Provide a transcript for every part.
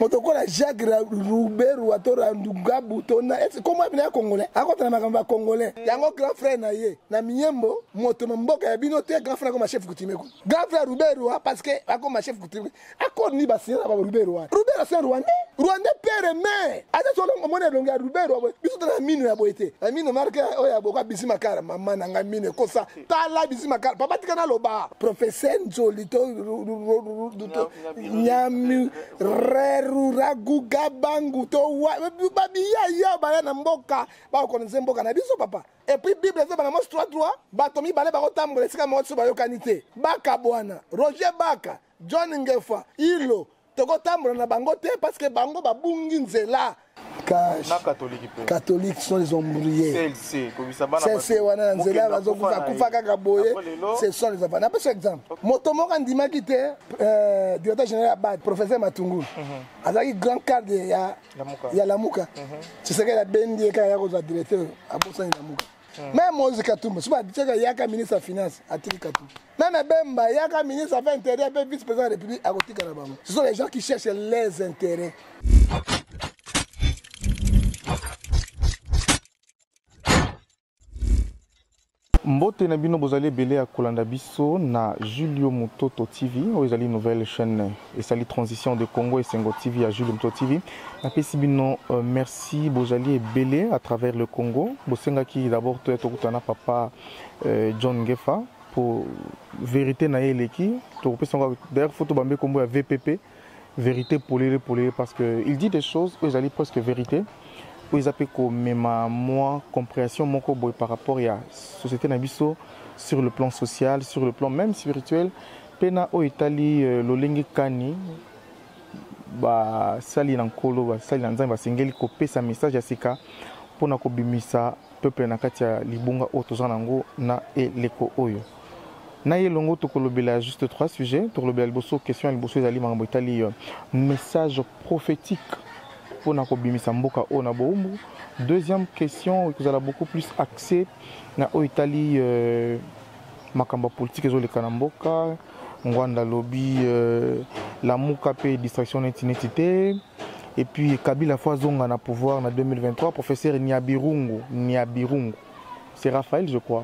Motokola Jacques Roubeiro atora Ndugabu tona. Comment bien congolais? Akota na makamba congolais. Yango grand frère na ye. Na minyembo moto mboka ya binote grand frère comme chef coutumier. Grand frère Roubeiro parce que comme chef coutumier. Akon ni basien na Roubeiro. Roubeiro c'est Rwandais. Rwandais père et mère. Ata solo mona longa Roubeiro. Biso na mine ya boité. La mine marque oya boka bisima kara mama na mine kosa. Tala bisima kara. Papa tikana loba. Professeur Nzolito Nyami Reru Ragu Gabangu to babiya ya baya na mboka ba connaître mboka na biso papa. Et puis Bible ça ba na mos 3 batomi balé ba kotambola sika mo so ba yokanité. Baka bwana Roger Baka John Ngefa Ilo toko tambola na bango te parce que bango ba bungi nzela. Catholiques sont les ombriers. C'est wana nzela bazo kufa kaka boye. Ce sont les enfants. Par exemple, motomoka ndima kité directeur général Abad professeur Matungulu. Azaki grand cadre ya Lamuka. C'est ce que la bendi ka ya ko directeur abosa ni Lamuka. Même Moïse Katumba, souvent dit yaka ministre des finances à Katumba. Même Bemba yaka ministre des affaires intérieures et vice-président de la République à Roti Kanabama. Ce sont les gens qui cherchent les intérêts. Mbote na bino bozali belé à kolanda biso na Julio Mutoto TV oyezali nouvelle chaîne et sali transition de Congo et Sengo TV à Julio Mutoto TV na pesi bino merci bozali belé à travers le Congo bosenga ki d'abord to tokutana papa John Ngefa pour vérité na eleki to pesa d'ailleurs photo bambe kombo ya VPP vérité polé parce que il dit des choses oyezali presque vérité. Ils appellent comme moi compréhension moko boy par rapport à la société nabiso sur le plan social, sur le plan même spirituel. Pena o Italie lolengi kani ba sali nankolo ba sali nanzamba singeli ko pesa message ya sika pona ko bimisa peuple na kati ya libunga o tozanango na eleko oyo. Na yelongo to kolobela juste 3 sujets, to kolobela liboso question ya liboso ezali mangambo Italie message prophétique. Deuxième question, vous allez beaucoup plus axé na Italie makamba politique zo le kanamboka ngwanda lobby la muka pe distraction d'inidentité et puis Kabila fois zonga na pouvoir na 2023 professeur Niabirungu c'est Raphaël je crois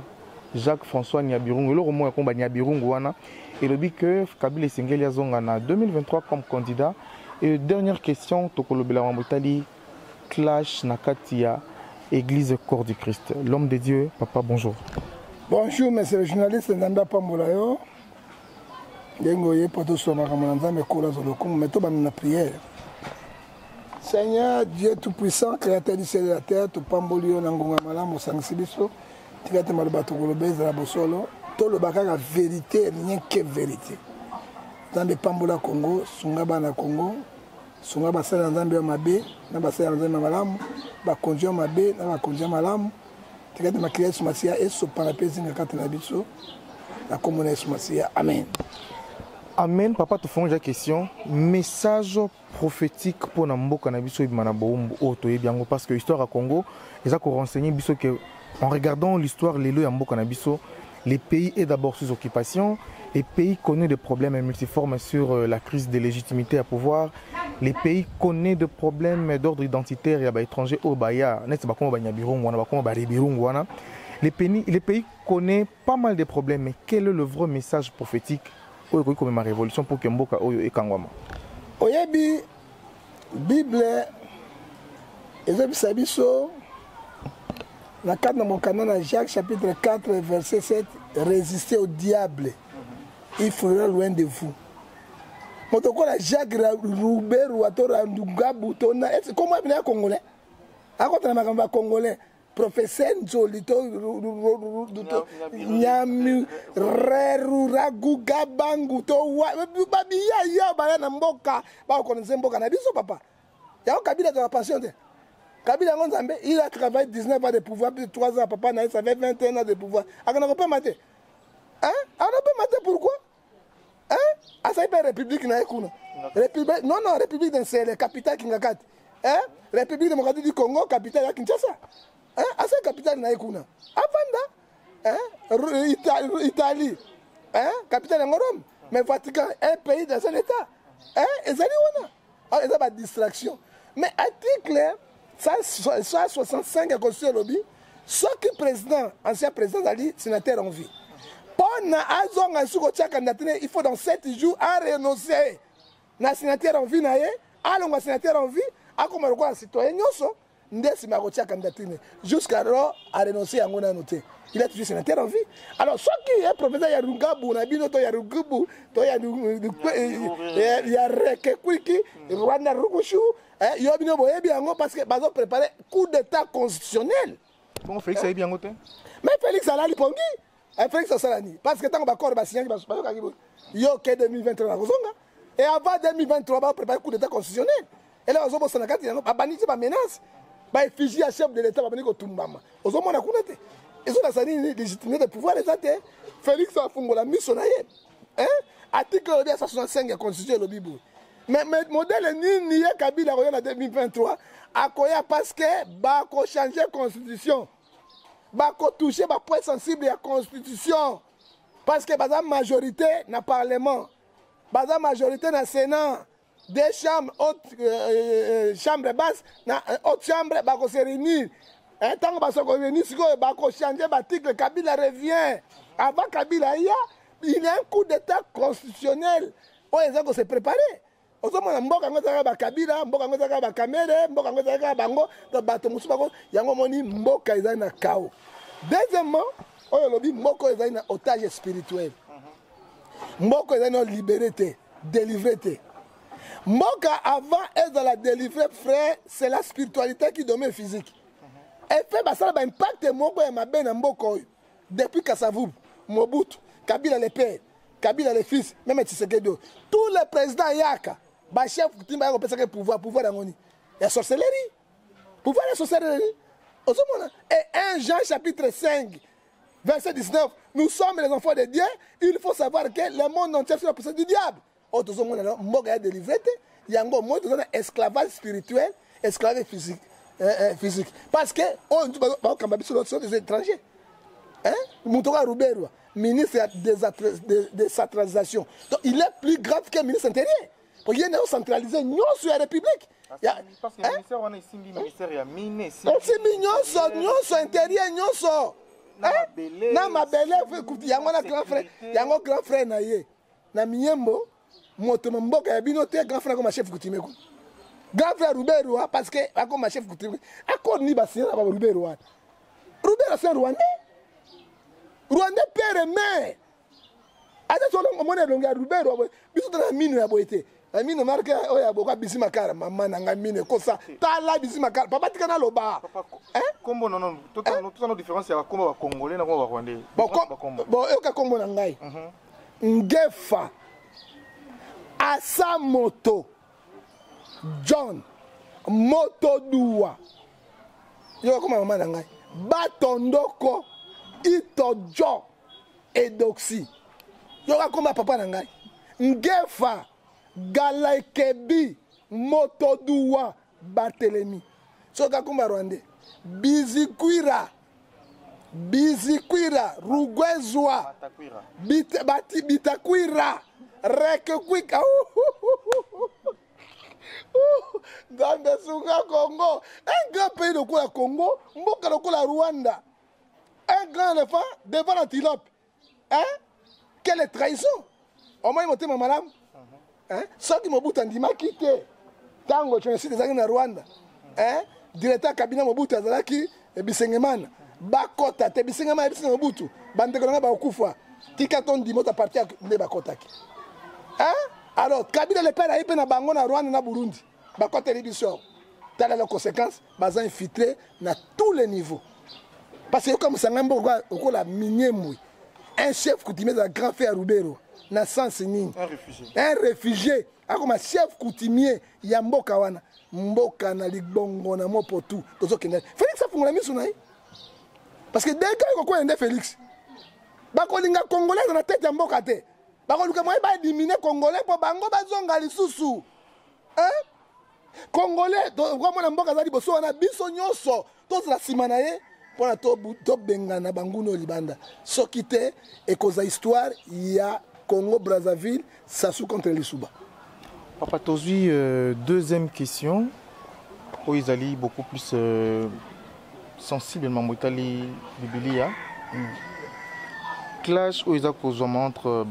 Jacques François Niabirungu le roman combat Niabirungu wana et le dit que Kabila Sengeli zonga na 2023 comme candidat. Et dernière question, Tokolobela Wambotali, clash Nakatia, Église Corps du Christ. L'homme de Dieu, papa, bonjour. Bonjour, monsieur le journaliste Nanda Pambolayo. Yengoye poto soma kamanza me kola zolokum meto na prière. Seigneur Dieu tout-puissant, créateur du ciel et de la terre, to pambolio na ngonga malamu sangisibiso, tikate malobato kolobeza la bosolo, to le bakaka vérité, rien que vérité. Dans le Pambola Congo, Sungaba na Congo, Sungaba Sala Nzambe Mabe, Naba Sala Nzambe Malamu, Bakonjo Mabe, Naba Konjo Malamu, Tikati Makia Sumasia et Sopanapezi Nakata Nabiso, la commune Sumasia. Amen. Amen. Papa, tu fais une question. Message prophétique pour Namboka Nabiso et Manaboum, parce que l'histoire à Congo, ils ont renseigné que en regardant l'histoire, les lois Mboka Nabiso, les pays est d'abord sous occupation. Les pays connaissent des problèmes multiformes sur la crise de légitimité à pouvoir. Les pays connaissent des problèmes d'ordre identitaire et étranger au Baya. Les pays connaissent pas mal de problèmes. Mais quel est le vrai message prophétique comme ma révolution pour que Mboka et Kangwama? Oyebi Bible Ezebi Sabiso la 4 dans mon canon Jacques chapitre 4 verset 7 résister au diable. Il faudra loin de vous. Motokola Jacques Roubeiro atora Ndugabu tona. Comment bien congolais? Akota na makamba congolais. Professeur Nzolito Nyami Reru Ragu Gabangu to babiya ya baya na mboka ba connaître mboka na biso papa. Ya Kabila de la passion. Kabila Nzambe, il a travaillé 19 ans de pouvoir, plus de 3 ans papa na ça fait 21 ans de pouvoir. Akana pas maté. Hein? On n'a pas maté pourquoi? Hein? Ah, ça y est, République na ekuna. République, non, République c'est la capitale Kingakat. Hein? République démocratique du Congo, capitale à Kinshasa. Hein? Ah, c'est la capitale na ekuna. Avanda. Hein? Italie. Hein? Capitale en Rome. Mais Vatican, un pays dans un état. Hein? Et ça dit, ils ont pas distraction. Mais article 165 de Constitution lobby, ce qui président, ancien président Ali, sénateur en vie. Pendant il faut dans 7 jours à renoncer. Na sénateur en vie, à sénateur en vie, à comme un citoyen, jusqu'à alors à renoncer à mon annoté. Il est toujours sénateur en vie. Alors, ce qui est professeur Yarugabou, Nabinoto Yarugubu, il y a Rekekwiki, Rwanda Rukushu, Yobino Boyebiango, parce que ils ont préparé coup d'état constitutionnel. Bon, Félix a bien noté. Mais Félix Alali Pongi, Félix Salani, parce que tant qu'on va encore signer, il y a 2023 et avant 2023, on va préparer coup d'état constitutionnel. Et là, on va se faire une menace. Bah, effigie à chef de l'État, va venir au Tumbama. Aux hommes, on a connu. Ils ont la légitimité de pouvoir les attaquer. Félix a fait la mission. Article 65 de la Constitution de Bibou. Mais le modèle ni Kabila en 2023 a parce que va changer la Constitution. Va toucher les points sensibles de la Constitution. Parce que la majorité dans le Parlement, la majorité dans le Sénat, des chambres, chambres basses, haute chambre, va se réunir. Tant que va se réunir, va changer l'article, Kabila revient. Avant Kabila, il y a un coup d'état constitutionnel. On est se préparer. On se dit mboka ngotaka Kabila, mboka ngotaka Kamere, mboka ngotaka bango, bato musubako, yango moni mboka ezana kao. Deuxièmement, on a lobby mboka ezana otage spirituel. Mboka ezana liberté, délivré. Mboka avant est dans la délivrée, frère, c'est la spiritualité qui domine physique. Elle fait ça un impact moko ya mabe na mboka depuis Kasavubu, Mobutu, Kabila le père, Kabila le fils, même Tshisekedi. Tous les présidents yaka, ba chef qui m'a pensé que pouvoir d'angoni. Il y a sorcellerie. Pouvoir de sorcellerie. Et 1 Jean chapitre 5 verset 19, nous sommes les enfants de Dieu, il faut savoir que le monde entier est la puissance du diable. Mboka ya délivré, il y a un esclavage spirituel, esclavage physique. Parce que sont des étrangers. Moutoka Roubero, ministre de décentralisation. Donc il est plus grave que le ministre intérieur. Il y a centralisé sur la République. Parce que le ministère on a ici ministère ya mine. Aussi nyonso intérieur nyonso. Na mabele yango na grand frère na ye. Na minyembo moto mboka ya bino te grand frère comme chef coutumier. Grand frère Roubero parce que comme chef coutumier. Accord ni basien na Roubero. Roubero c'est Rwandais. Rwandais père et mère. Ata solo mona longa Roubero biso na mine ya boité. La mine marque oya boka bisimakara maman nanga mine kosa tala bisimakara papa tikana loba. Kombo non tout ça nos différence ya kombo ba congolais na kombo ba rwandais. Bon eka kombo na ngai. Ngefa Asamoto John Motoduwa yo koma mama na ngai Batondoko Itojo Edoxi yo koma papa na ngai Ngefa Galaikebi Motoduwa Barthelemy so koma Rwandais Bizikwira Rugwezwa Bitakwira Rekekwika dans le Souga Congo, un grand pays de la Congo, Mboka de la Rwanda, un grand éléphant devant l'antilope. Quelle trahison! Au moins, il m'a madame. Ceux qui m'ont dit quitté, Tango, je suis des années en Rwanda. Directeur cabinet Mobutu Azalaki, et Bisengeman, Bakota, Bisengeman et Mobutu, Bandegrana Bakufa, Tikaton Dimota parti à Bakotaki. Alors, Kabila le père a été dans Rwanda na Burundi. Bakota l'édition. Dans les conséquences, ils ont infiltré à tous les niveaux. Parce que comme ça, un chef coutumier de la grand frère Roubero, un réfugié. Un réfugié. Comme un chef coutumier, il y a Mboka wana. Mboka na ligbongo na mopotu. Félix a fait la mission. Parce que dès que Félix, Bakolinga Congolais dans la tête de Mboka. Bakoluka moye ba éliminer Congolais pour bango bazonga lisusu. Congolais vraiment na mboka zali boso na biso nyonso tous la simana ye pour to bengana banguno libanda. Soki te e koza histoire ya Congo Brazzaville Sassou contre Lisuba. Papa Tozui, deuxième question. Où ils allaient beaucoup plus sensiblement Moitali Biblia. Clash où ils ont causé entre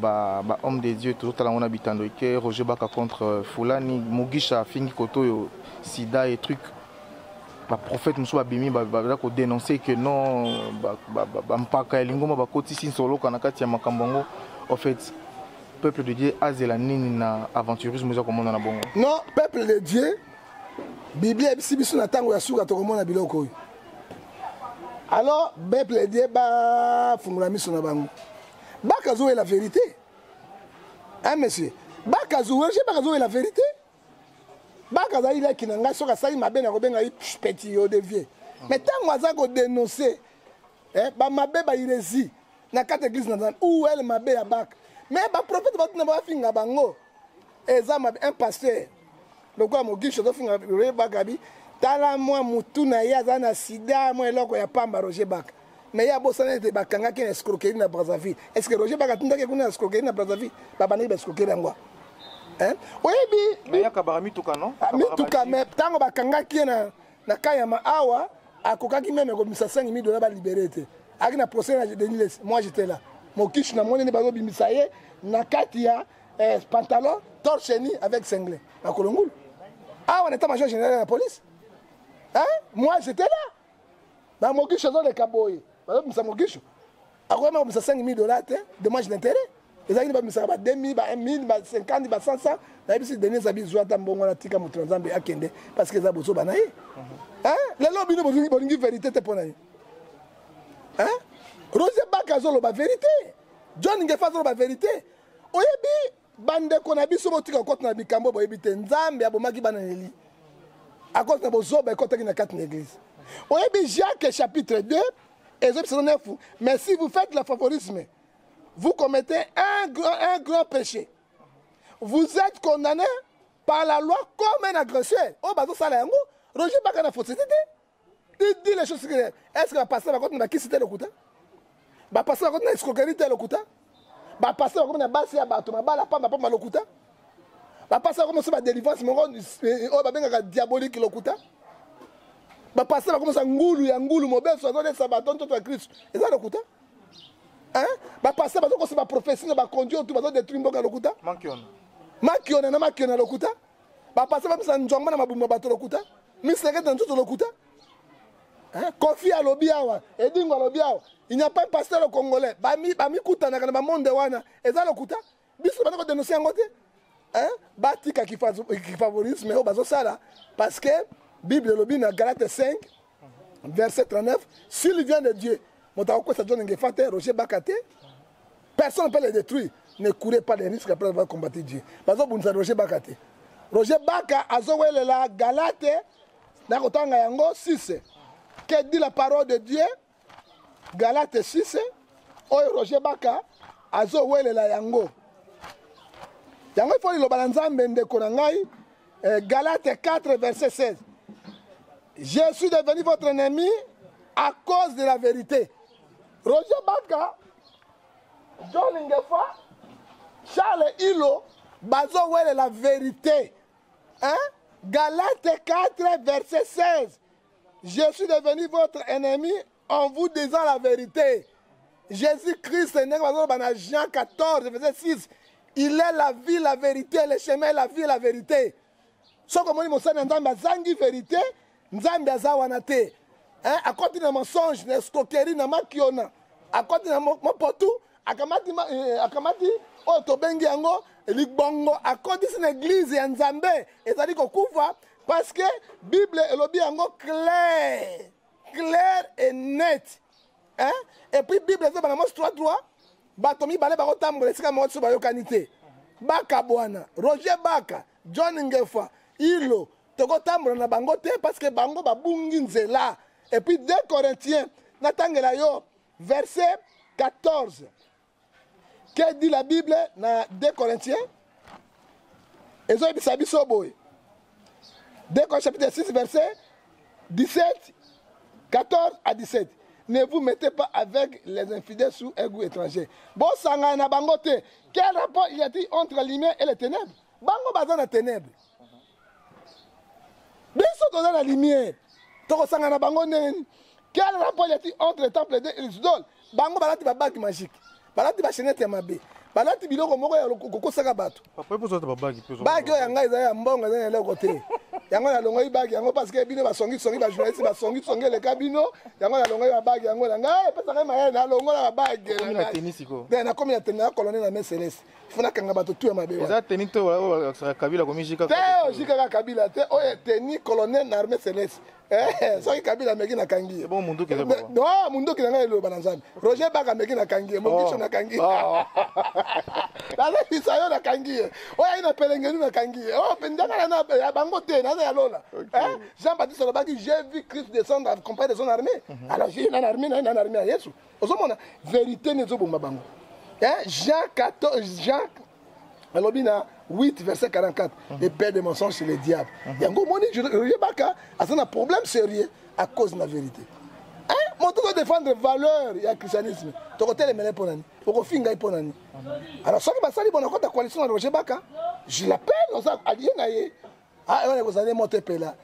homme des dieux tout à l'heure on habitant de Ike, Roger Baka contre Fulani, Mugisha, Fingi Koto, Sida et trucs. Le prophète Moussa Bimi va dénoncer que non, Mpaka Elingoma va cotiser solo kanakati ya makambongo. En fait, peuple de Dieu a zélani na aventurisme comme on a bon. Non, peuple de Dieu. Bible si biso na tango ya suka to komona biloko oyo. Alors, peuple de Dieu ba fungula miso na bango. Bakazo est la vérité. Hein monsieur? Bakazo, je bakazo est la vérité. Bakaza il est qui nanga soka sali mabe na kobenga petit yo dévié. Mais tango aza ko dénoncer ba mabe ba irezi na kate église na où elle mabe ya bak. Mais ba prophète ba tuna ba finga bango. Eza mabe un pasteur. Le quoi mo gicho to finga re bagabi tala moi mutuna ya za na sida moi eloko ya pamba Roger Baka. Mais ya bosana te bakanga ki escroquerie na Brazzaville. Est-ce que Roger Baka tunda ke kuna escroquerie na Brazzaville? Baba ni escroquerie ngwa. Hein? Oui, mais ya kabarami tuka non? Mi tuka mais tango bakanga ki na kayama awa akokaki même ko misa $5,000 ba libéré te. Aki na procès na Denis, moi j'étais là. Mon kish na moni ne bazo bimisa ye na kati ya pantalon torse ni avec cinglé. Na Kolongulu. Ah, on était major général de la police. Hein? Moi, j'étais là. Dans mon guichon, dans les cabots. Dans mon guichon. Après, on a $5,000 de dommages d'intérêt. Les gens qui ont 2 000, 1 000, 50, 500. Les derniers habits, ils ont été en train de faire parce qu'ils ont besoin de hein? Les lobbies ont besoin de vérité. Hein? Roger Baka a la vérité. John Ngefa a la vérité. Oyebi. Bande konabi somo tika kote na bikambo boyebi te nzambe abomaki bana neli à cause na bozoba kote na quatre église oyebi Jacques chapitre 2 Exode 9 mais si vous faites le favorisme vous commettez un grand péché vous êtes condamné par la loi comme un agresseur oh bazo sala yango Roger Baka na faute il dit les choses claires est-ce que va passer va kote na kisite le kuta va passer va kote na escroquerie le kuta ba passer comme na basi ya bato mabala pamba pamba lokuta ba passer comme ça ba délivrance mongo o ba benga diabolique lokuta ba passer comme ça ngulu ya ngulu mobeso zo de sabaton to Christ eza lokuta hein ba passer ba ko ba prophétie ba conduire tout ba zo détruire mboka lokuta makiona na makiona lokuta ba passer ba misa njongma na mabumba bato lokuta miseke dans tout lokuta hein Kofi alobi awa edingo alobi awa il n'y a pas un pasteur congolais. Bami kuta na kana monde wana. Eza lokuta. Biso bana ko dénoncer ngote. Hein? Batika qui favorise mais bazo sala parce que Bible lobi na Galates 5 verset 39 s'il vient de Dieu. Motako ko sa John Ngefate Roger Bakate. Personne ne peut le détruire. Ne courez pas les risques après avoir combattu Dieu. Bazo bunza Roger Bakate. Roger Baka azowele la Galates na kotanga yango 6. Que dit la parole de Dieu? Galates 6, oyo Roger Baka azo wele la yango. Yango il faut le balanzambe ndeko na ngai Galates 4 verset 16. Je suis devenu votre ennemi à cause de la vérité. Roger Baka, John Ngefa, Charles Hilo, bazo wele la vérité. Hein? Galates 4 verset 16. Je suis devenu votre ennemi en vous disant la vérité. Jésus-Christ est né dans Jean 14, verset 6. Il est la vie, la vérité, le chemin, la vie et la vérité. Ce que je dis, Nzambe azangi vérité, Nzambe azawanate. À côté de mensonge, de escroquerie, de makiona. À côté de mon potou, akamati otobengi yango, ligbongo. À côté de l'église ya Nzambe, ezali kokufa parce que Bible elobi yango clair. Clair et net. Hein? Et puis Bible c'est dans 3:3 batomi balé bako tambola sika mo so bayo kanité. Baka bwana, Roger Baka, John Ngefa, Hilo, toko tambola na bango te parce que bango babungi nzela. Et puis 2 Corinthiens, natangela yo verset 14. Que dit la Bible dans 2 Corinthiens? Ezo bisabi soboy. 2 Corinthiens chapitre 6 verset 17 14 à 17. Ne vous mettez pas avec les infidèles sous un goût étranger. Bon, sanga na bangote. Quel rapport y a-t-il entre la lumière et les ténèbres? bango baza na ténèbre biso toza na lumière tokosanga na bango ndenge quel rapport y a-t-il entre le temple et les idoles bango balati babagi magique balati bachenete ya mabe balati biloko moko ya kokosaka bato bagi oyo yanga eza ya mbongo eza na eloko te yango nalongoi bagi yango parce que bino basongisongi bajournaliste basongisongi eleka bino yango nalongoi babagi yango na ngai epesaka mayele nalongola babagi nakomi na teni na colonel na mes celeste fo nakanga bato tu ya mabe te ojikaka kabila te oyo teni colonel na armée celeste soki kabila ameki nakangi ye munduki na ngai eloba na nzambe roger baka ameki nakangi ye mokiso nakangi ye naza bisa yo nakangi ye oyo ayi na pelengenu nakangi ye oyo pendaka ya bango te naza ya lola Jean Baptiste alobaki j'ai vu Christ descendre accompagné de son armée alors j'ai na armée na armée ya Yesu ozomona vérité nezobomba bango Jean alobi na 8 verset 44 les pères de mensonges c'est le diable yango moni Roger Baka aza na problème sérieux à cause de la vérité moto ko défendre valeur ya christianisme tokotelemele mpo nani okofinga ye mpo nani alors soki basali bona kota coalition na Roger Baka je l'appelle oza alie na ye wana kozali moto epela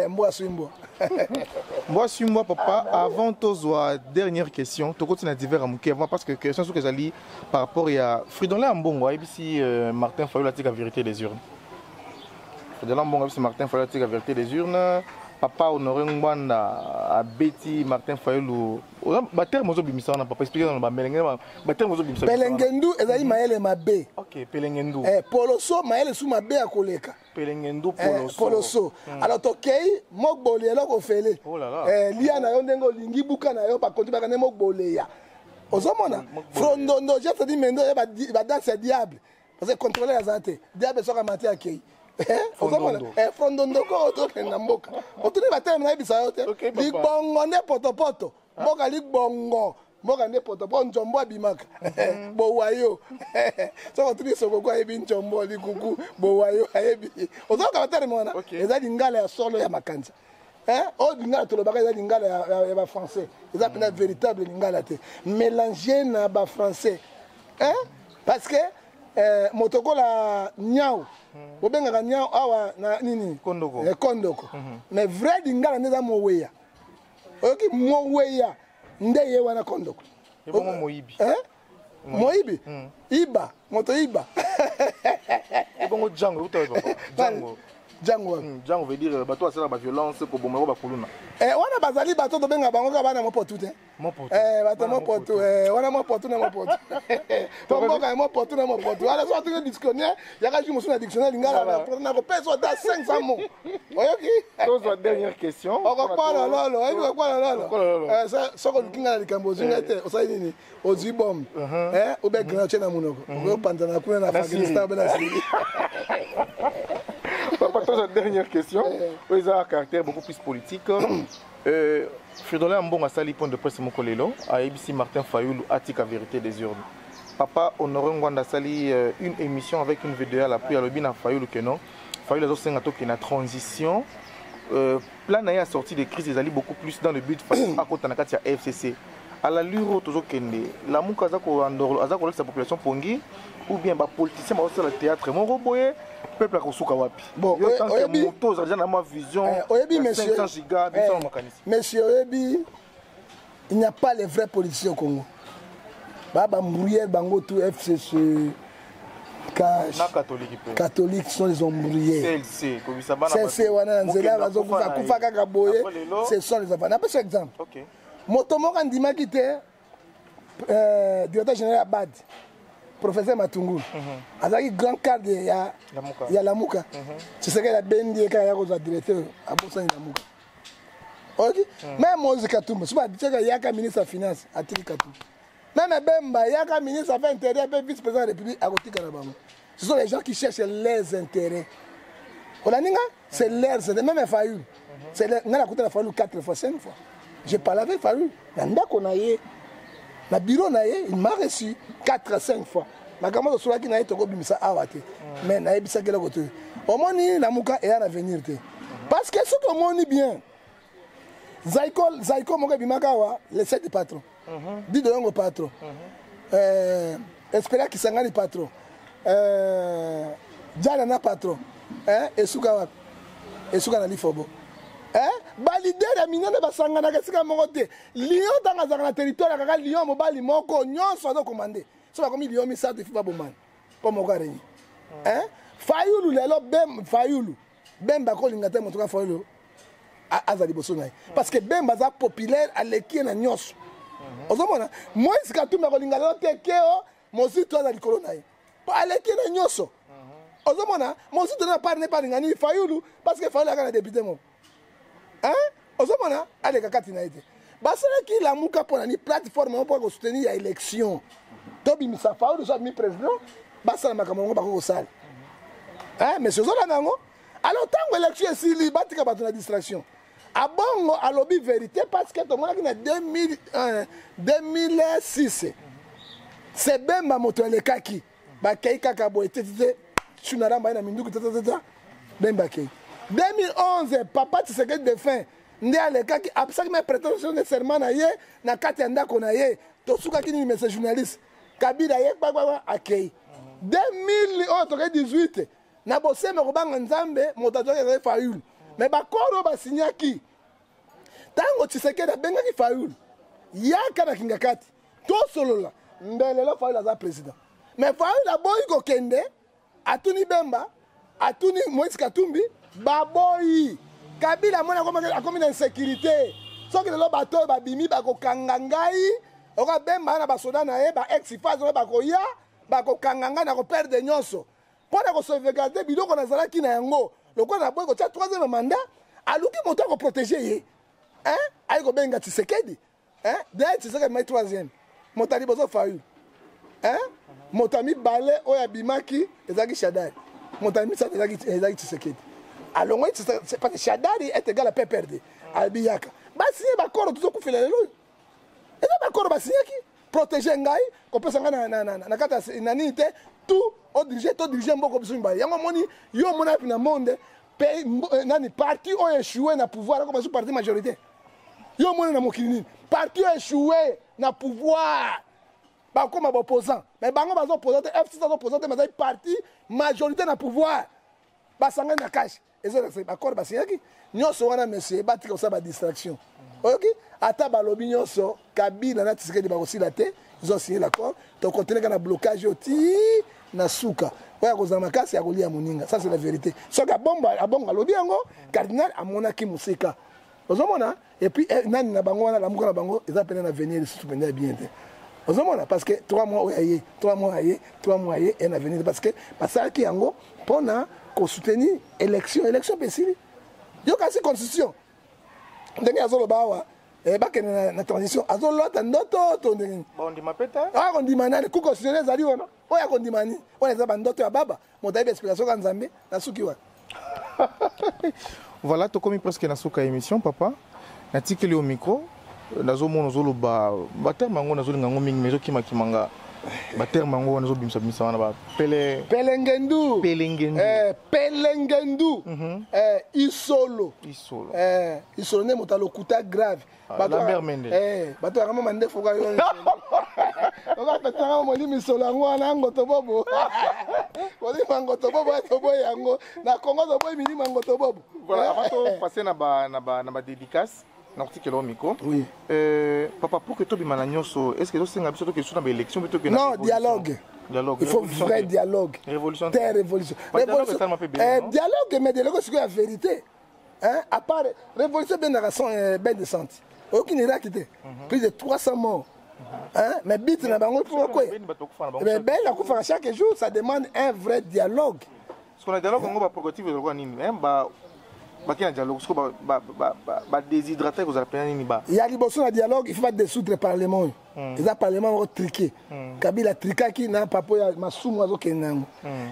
Mboa Suimboa papa, avant tozwa dernière question, tu continues à divers amouké avant parce que question sur que j'allais par rapport à Fridolin Ambongo, ici Martin Fayulu a dit la vérité des urnes. Fridolin Ambongo, ici Martin Fayulu a dit la vérité des urnes. Papa Honoré Ngwanda a Betty Martin Fayulu. Bater mozo bimisa na papa expliquer dans ba melengenda bater mozo bimisa. Pelengendu ezali maele mabe. OK, pelengendu. Poloso maele su mabe akoleka. Pelengendu poloso. Poloso. Alors tokei mokbole eloko fele. Oh là là. Lia na yo ndengo lingi buka na yo ba konti ba kana mokbole ya. Ozomona frondondo je te dis mendo ba danse diable parce que contrôler la santé. Diable soka mati akei. Frondondo ko otokenda mboka otuni bateme na bisa yote libongo nde potopoto mboka libongo mboka nde potopoto njombo abimaka bowayo soko tuni soko kwa ebi njombo likuku bowayo ayebi ozoka bateme mona eza lingala ya solo ya makanza o lingala tolobaka eza lingala ya ba français eza pena véritable lingala te mélanger na ba français parce que motokola nyao bobengaka nyao awa na nini kondoko mais vrai lingala ndeza moweya oyoki moweya nde ye wana kondoko moyibi moyibi iba moto iba bongo jango jango Django veut dire bato asala ba violence ko bomako ba kuluna. Wana bazali bato to benga bango ka bana mopotu te. Mopotu. Bato mopotu wana mopotu na mopotu. Tomboka mopotu na mopotu. Ala so tu dictionnaire, ya ka jumu sur dictionnaire lingala na ko peso da 500 mots. Oyoki? Tozo dernière question. Oko kwala lolo, ebi kwala lolo. Soko lukinga na likambo zingete, osai nini? Ozi bomb. Ube grand chena munoko. Ko pantana kuna na Afghanistan bela sili. Papa, la dernière question. Ils ont un caractère beaucoup plus politique. Fridolin Ambongo a sali point de presse Mokolelo. A ABC Martin Fayulu a dit la vérité des urnes. Papa Honoré Ngwanda sali une émission avec une vidéo à l'appui à l'obin à Fayulu que non. Fayulu a aussi un la transition. Plan a sorti des crises, ils allaient beaucoup plus dans le but à côté de la FCC. À la lure, toujours kende. La mouka azako andoro, azako sa population pongi ou bien ba politicien ba aussi le théâtre. Mon roboye peuple a kosuka wapi. Bon, oyebi moto za na ma vision. Oyebi monsieur 500 giga, 800 mécanisme. Monsieur oyebi, il n'y a pas les vrais politiciens au Congo. Baba Mbrouillère bango tout FCC catholiques sont les embrouillés. C'est wana nzela bazo kufa kaka boye. Ce sont les enfants. N'a pas cet exemple. OK. Motomo kandima kité directeur général Abad professeur Matungulu azaki grand cadre ya Lamuka c'est ce que la bendi ka ya ko directeur abosa Lamuka. OK. Même Moïse Katumba soba diteka yaka ministre des finances atiki Katumba. Même Bemba yaka ministre des affaires intérieures et vice-président de la République akotika na bango. Ce sont les gens qui cherchent leurs intérêts. Olaninga c'est leurs intérêts même Fayulu. C'est ngala kota la Fayulu 4 fois 5 fois. J'ai parlé avec Fayulu. Na bureau naie, il m'a reçu 4 à 5 fois. Ma camarade soit qui n'a été bimisa awate. Mais na ebisa kela kote. Omoni na muka et à venir te. Parce que ce que moni bien. Zaiko moka bimakawa le 7 patron. Dit de longo patron. Espéra qui sangani patron. Jana na patron. Esuka wapi? Esuka na lifobo. Ba leader ya minene basangana kasika moko te. Lion tanga zanga na territoire kaka lion mobali moko nyonso azo commandé. So ba komi lion misato ifiba bomani. Po moko areni. Fayulu lelo Fayulu. Bemba ko linga te motoka Fayulu. Azali boso na. Parce que Bemba za populaire aleki na nyonso. Ozomona Moïse Katumbi ko linga lelo te keo mosi to azali kolona. Po aleki na nyonso. Ozomona mosi to na parne ngani Fayulu parce que Fayulu akana député mo. Ozomona ale kakati na ete. Basala ki la muka pona ni plateforme pour soutenir ya élection. Tobi misa Fayulu soit mi président, basala makambo ba ko sala. Monsieur Zola nango. Alors tant que l'élection est si libre, tu as la distraction. À bon, à lobby vérité parce que tout le monde a 2006. C'est bien ma moto le kaki. Ba kei kakabo était tu n'as pas na minduku tata ben ba kei. 2011 papa tu sais que de fin ndé le kaki absaki mes prétentions de serment na ye na kati ndako na ye to suka kini message journaliste kabila ye kwa akei. 2018 na bosse me robanga nzambe motazo ya Fayulu mais bakoro basinyaki tango Tshisekedi bengaki Fayulu yaka na kingakati to solola mbele lo Fayulu za président mais Fayulu boyi ko kende atuni Bemba atuni Moïse Katumbi baboyi kabila mona akomi na insécurité soki lo bato babimi bako kangangai oka Bemba na basoda na ye ba ex-phase bako ya bako kanganga na ko perdre nyonso. Pour la sauvegarder, il faut que yango. Le quoi na boy ko troisième mandat, aluki moto ko protéger. Ay ko benga Tshisekedi. D'ailleurs Tshisekedi mai troisième. Motali bozo Fayulu. Motami balé oya bimaki ezaki Shadari. Motami ça ezaki Tshisekedi. Alors moi c'est parce que Shadari est égal à PPRD. Albiyaka. Ba signé ba koro tout ko fela lelo. Et ba koro ba signé ki protéger ngai ko pesa nga na kata nani te tout au diriger mboko bisumba yango moni yo mona na monde pays nani parti o échoué na pouvoir comme sous parti majorité yo mona na mokili parti o échoué na pouvoir ba comme opposant mais bango bazo opposant FC bazo opposant mais parti majorité na pouvoir ba sanga na cash ezo c'est accord ba siaki nyonso wana monsieur ba tika ça ba distraction OK ata ba lobi nyonso Kabila na Tshisekedi ba osila te ils ont signé l'accord donc continuer na blocage oti na suka oya kozama makasi ya kolia moninga ça c'est la vérité soka bomba abonga lobi yango cardinal amonaki musika ozomona et puis nani na bango wana la mukona bango eza pena na venir surtout pena bien te ozomona parce que 3 mois oyaye 3 mois aye 3 mois aye en avenir parce que basalaki yango pona ko soutenir élection pesili yo kasi constitution ndenge azolo bawa bakene na transition azolota ndoto to ndenge bondima peta kondima nani ku constitution ezali wana oya kondima ni wana eza bandoto ya baba motayiba explication ka nzambe na suki wana. Voilà tokomi presque na suka émission papa natikeli au micro nazomona ozoloba baterme yango nazolinga ngo mingi mais ezokimanga baterme yango nazobimisa wana ba pelengendu isolo isolo ne moto alokuta grave Lambert Mende bato yakama mande foka yo okapetanga molimi isolo yango wana ngoto bobo molimi ngoto bobo atoboyi yango na Congo toboyi milima ngoto bobo. Voilà avant de passer na ba dédicace na article au micro. Oui. Papa pour que tu bimana nyonso est-ce que tu senga biso to que sur na élection plutôt que non dialogue. Il faut vrai dialogue. Révolution. Terre révolution. Dialogue mais dialogue c'est la vérité. À part révolution bien de santé. Aucune Irak était. Plus de 300 morts. Mais bit na bango pour quoi? Mais ben la conférence chaque jour ça demande un vrai dialogue. Parce qu'on a dialogue on va progressif de quoi nini même un dialogue parce que déshydraté vous appelez nini ba. Il y a liboso na dialogue il faut pas dissoudre le parlement. Les parlement ont triqué. Kabila trika qui na papo ya masumu azo kenango.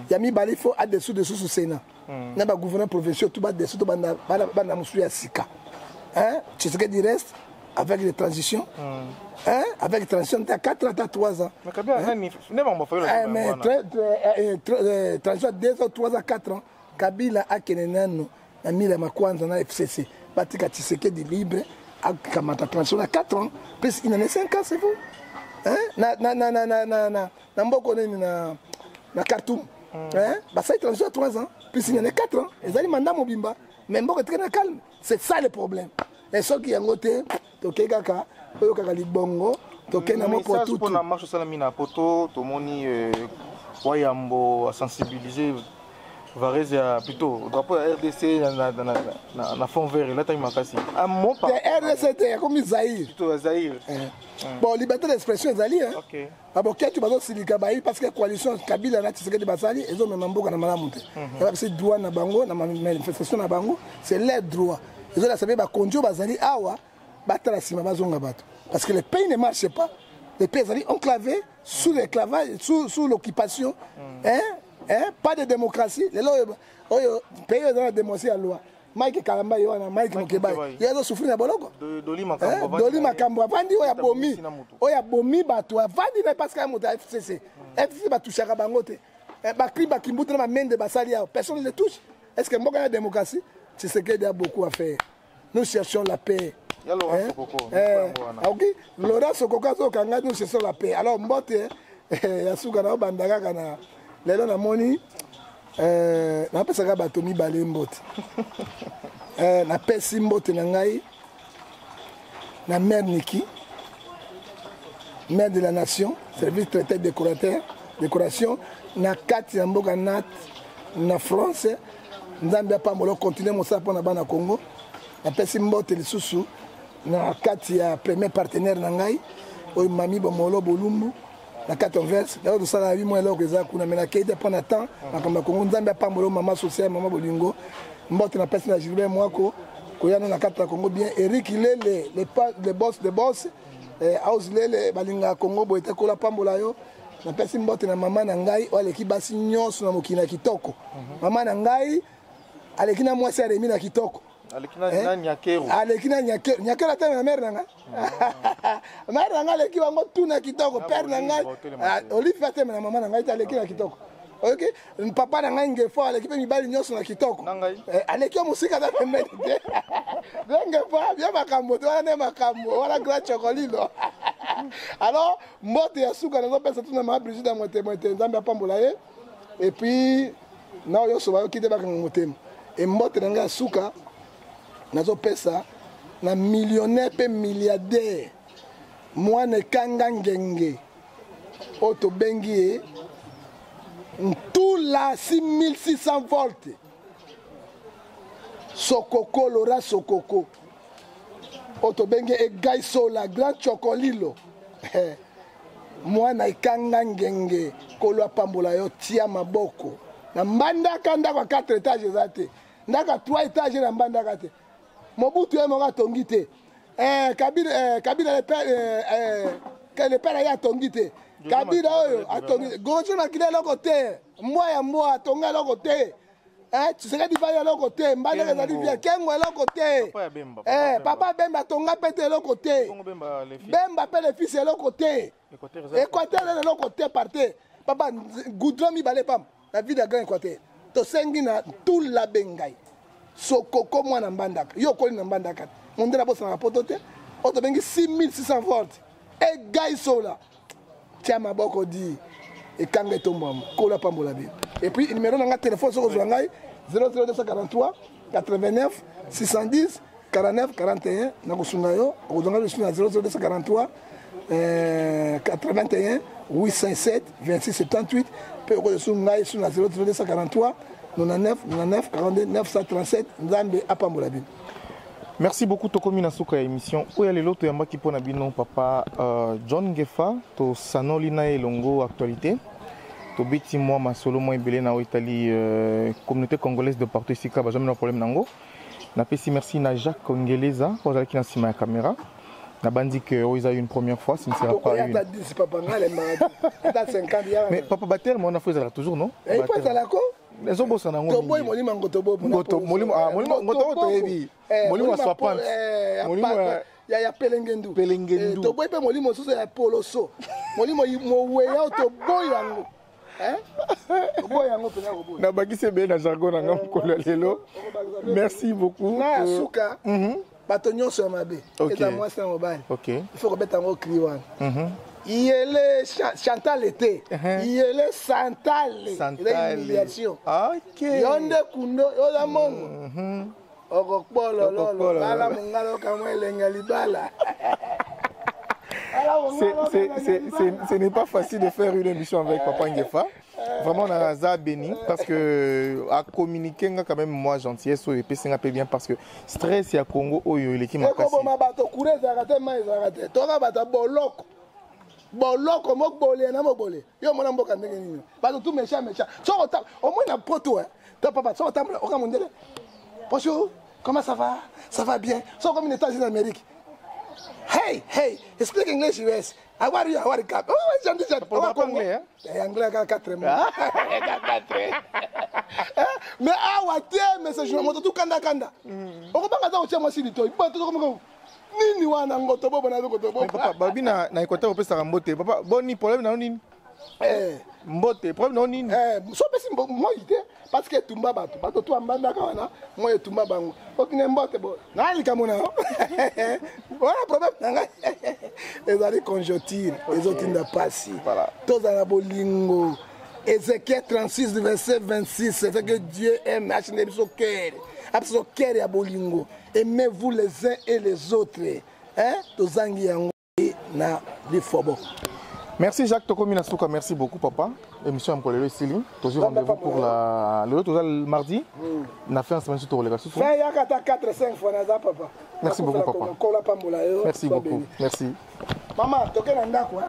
Ya mi bali faut à dessous sous Sénat. Na ba gouverneur provincial tout ba dessous to bana musu ya sika. Tu sais que du reste avec les transitions. Avec les transitions tu as 4 ans, tu as 3 ans. Mais Kabila ne va pas mais transition 2 ans, 3 ans, 4 ans. Kabila a kenenano na mila makwanza na FCC. Batika Tshisekedi libre a kamata transition à 4 ans. Plus il en a 5 ans c'est vous. Na mboko nini na Khartoum. ça il transition à 3 ans plus il y en a 4 ans ils allaient mandat mobimba mais bon très calme c'est ça le problème et ceux qui ont voté toke kaka oyo kaka libongo toke na mo pour tout pour na marche ça la mina poto to moni wayambo sensibiliser Varese a plutôt drapeau de RDC na fond vert là taille makasi à mon pas RDC comme Zaïre plutôt Zaïre bon liberté d'expression Zali hein OK abo ketu bazo silika bayi parce que coalition Kabila na Tshisekedi basali ezo même mboka na malamu te c'est droit na bango na manifestation na bango c'est leur droit ezo la saber ba konjo bazali awa batala sima bazonga bato parce que le pays ne marche pas les pays zali enclavés sous l'esclavage sous l'occupation pas de démocratie les pays dans la démocratie à loi Mike Kalamba yo na Mike Mokeba yezo souffrir na boloko Doli Makambo avandi oya bomi bato avandi na parce que moto FCC ba touchaka bango te ba kriba kimbuta na mende basali ya personne ne le touche est-ce que mboka na démocratie Tshisekedi a beaucoup à faire nous cherchons la paix Laurent Sokoko zo kanga nous cherchons la paix alors mbote ya suka na bandaka kana lelo na moni na pesaka bato mibale mbote na pesi mbote na ngai na mère Niki mère de la nation service traité décoration na kati ya mboka na France nzambe apambola continuer mosala mpona bana Congo na pesi mbote lisusu na kati ya premier partenaire na ngai oyo mami bomolo bolumbu na 4 verse là ça la vie moi là que ça kuna mais na keite pendant temps na kamba Congo nzambe apambola mama social mama bolingo mbote na pesi na Gilbert Mwako koyana na kata Congo bien Eric Lele les boss house Lele balinga Congo boite kola pambola yo na pesi mbote na mama na ngai wale kibasi nyonso na mokina kitoko mama na ngai alekina mwasi aremi na kitoko alekina nyakero nyakero tena na mère nanga mère nanga leki wango tuna kitoko père nanga Olivier tena na mama nanga aleki na kitoko OK papa nanga ngefo aleki pe mibali nyonso na kitoko aleki musika za pembeni te ngefo bien makambo to na makambo wala grand chocolilo alors mbote ya suka nazo pesa tuna ma Brigitte mote nzambe apambola ye et puis na yo so ba kite bakanga motema et mbote nanga suka nazo pesa na millionnaire pe milliardaire mwana kanga ngenge auto bengi tout la 6600 volts Sokoko Laura Sokoko auto bengi e gaiso la grand chocolilo mwana kanga ngenge kolo pambola yo tia maboko na mbandaka ndako 4 étages zate ndaka 3 étages na mbandaka te Mobutu ya monga tongite Kabila le père ya tongite Kabila oyo atongite gojo na kile loko te mwa tonga loko te Tshisekedi va loko te mbana za livia kengo loko te papa Bemba tonga pete loko te Bemba pe le fils loko te Équateur le loko te parte papa goudron mi balé pam la vie de grand Équateur to sengi na tout la bengai Sokoko mwana mbandaka yo koli na mbandaka mondela bosa na poto te auto bengi 6600 volts e gaiso la tia maboko di e kanga tombam kola pambola bi et puis numéro na téléphone soko zo ngai 00243 89 610 49 41 na kusunga yo ozonga bisu na 00243 81 807 26 78 pe ko zo ngai su na 00243 99 42 937 nzambe apambola bino. Merci beaucoup Tokomi Nasuka ya émission. Oya lelo to yamba kipona bino papa John Ngefa to sanoli na elongo actualité. To biti moi masolo moi ebele na Italie communauté congolaise de partout ici ka ba jamais problème nango. Na pesi merci na Jacques Ngeleza pour aller na sima ya caméra. Na bandi que oisa une première fois, ce ne sera pas une. Mais papa Bater moi on a fait ça toujours non? Il faut ça là quoi? Les hommes sont en train de se il y a Pelengendu. To boy pe molimo so ya poloso. Molimo mo weya to boyango. Boyango pena ko. Na bagise be na jargon na ngam ko lelo. Merci beaucoup. Na suka. bato nyonso ya mabe eza mwasi na mobali il faut kobeta yango cri wana yele Chantal ete yele Santale eza humiliation yo nde kundo oza mongo okokpolololo bala mongala okamwa elenge ya libala. Ce n'est pas facile de faire une émission avec Papa Ngefa. Vraiment, on a ça béni parce que à communiquer quand même moi gentillesse ou épée c'est un peu bien parce que stress à Congo oyo il est qui m'a passé. Comme ma bato couré zarate mai zarate. Toka bata boloko. Boloko mokbolé na mokbolé. Yo mona mboka ndenge nini. Bato tout méchant. So au moins na poto hein. Toi papa, so table au kamondele. Bonjour, comment ça va? Ça va bien. So comme une États-Unis d'Amérique. Hey, speak English US. How are you? Oh, j'en dis ça. Pour anglais, hein? Anglais, 4 mois. Mais mais c'est je monte tout kanda. On va pas dans moi si du toi. Pas tout comme nini wana ngoto bobo na ngoto bobo. Papa, babi na équateur on peut ça mbote. Papa, boni problème na nini? Mbote, problème na nini? So pesi moi idée parce que tumba bato tu ambanda kana moi tumba bango. Okine mbote bo. Na likamona. Voilà problème nanga. Ezali conjoncture, les autres n'a pas si. Tous à la bolingo. Ézéchiel 36 verset 26, c'est ce que Dieu aime. Absolument cœur et bolingo. Aimez-vous les uns et les autres. Hein? Tous na lifobo. Merci Jacques Tokomina Souka, merci beaucoup papa. Émission Mkolelo Sili. Toujours rendez-vous pour le mardi. On a fait un semaine sur le relégation. Merci beaucoup papa. Merci beaucoup. Merci. Maman, toke na ndako.